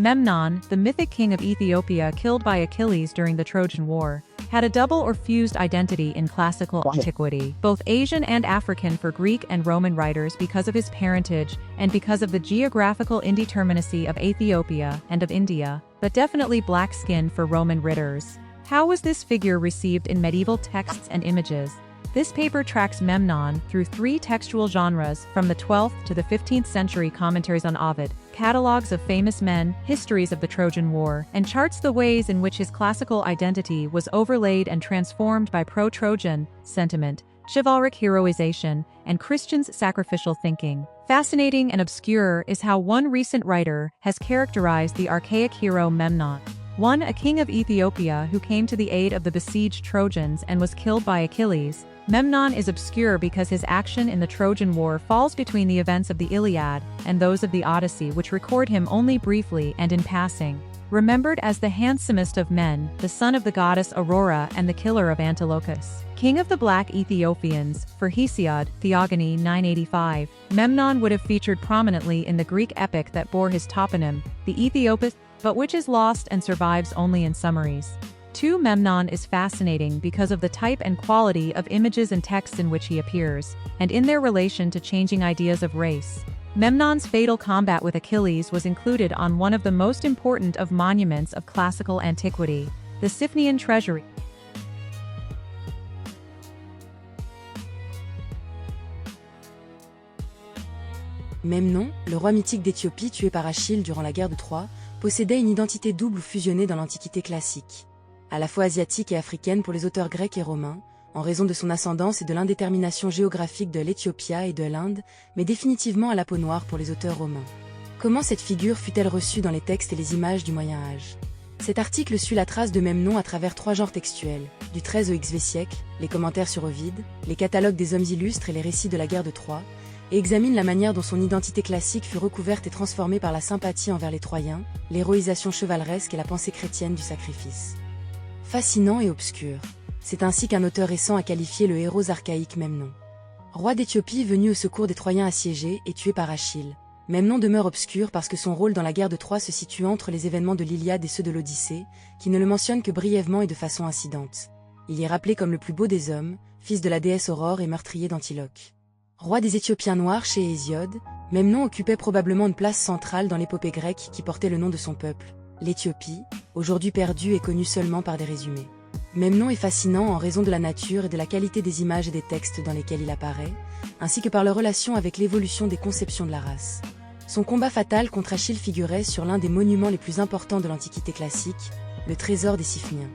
Memnon, the mythic king of Ethiopia killed by Achilles during the Trojan War, had a double or fused identity in classical antiquity, both Asian and African for Greek and Roman writers because of his parentage and because of the geographical inde-terminacy of Aithiopia and of India, but definitely black skin for Roman writ-ers. How was this figure received in medieval texts and images? This paper tracks Memnon through 3 textual genres from the 12th to the 15th century: commentaries on Ovid, catalogues of famous men, histories of the Trojan War, and charts the ways in which his classical identity was overlaid and transformed by pro-Trojan sentiment, chivalric heroization, and Christians' sacrificial thinking. Fascinating and obscure is how one recent writer has characterized the archaic hero Memnon.1 A, king of Ethiopia who came to the aid of the besieged Trojans and was killed by Achilles. Memnon is obscure because his action in the Trojan War falls between the events of the Iliad and those of the Odyssey, which record him only briefly and in passing. Remembered as the handsomest of men, the son of the goddess Aurora and the killer of Antiochus, king of the Black Ethiopians, for Hesiod, Theogony 985, Memnon would have featured prominently in the Greek epic that bore his toponym, the Aithiopia, but which is lost and survives only in summaries. 2. Memnon is fascinating because of the type and quality of images and texts in which he appears, and in their relation to changing ideas of race. Memnon's fatal combat with Achilles was included on one of the most important of monuments of classical antiquity, the Siphnian Treasury. Memnon, le roi mythique d'Éthiopie tué par Achilles durant la guerre de Troie, possédait une identité double ou fusionnée dans l'Antiquité classique. À la fois asiatique et africaine pour les auteurs grecs et romains, en raison de son ascendance et de l'indétermination géographique de l'Éthiopia et de l'Inde, mais définitivement à la peau noire pour les auteurs romains. Comment cette figure fut-elle reçue dans les textes et les images du Moyen Âge? Cet article suit la trace de Memnon à travers 3 genres textuels, du XIIIe au XVe siècle, les commentaires sur Ovid, les catalogues des hommes illustres et les récits de la guerre de Troie, et examine la manière dont son identité classique fut recouverte et transformée par la sympathie envers les Troyens, l'héroïsation chevaleresque et la pensée chrétienne du sacrifice. Fascinant et obscur. C'est ainsi qu'un auteur récent a qualifié le héros archaïque Memnon. Roi d'Éthiopie venu au secours des Troyens assiégés et tué par Achilles, Memnon demeure obscur parce que son rôle dans la guerre de Troie se situe entre les événements de l'Iliade et ceux de l'Odyssée, qui ne le mentionnent que brièvement et de façon incidente. Il y est rappelé comme le plus beau des hommes, fils de la déesse Aurore et meurtrier d'Antiloque. Roi des Éthiopiens noirs chez Hésiode, Memnon occupait probablement une place centrale dans l'épopée grecque qui portait le nom de son peuple, l'Éthiopie, aujourd'hui perdue et connue seulement par des résumés. Memnon est fascinant en raison de la nature et de la qualité des images et des textes dans lesquels il apparaît, ainsi que par leur relation avec l'évolution des conceptions de la race. Son combat fatal contre Achilles figurait sur l'un des monuments les plus importants de l'Antiquité classique, le trésor des Siphniens.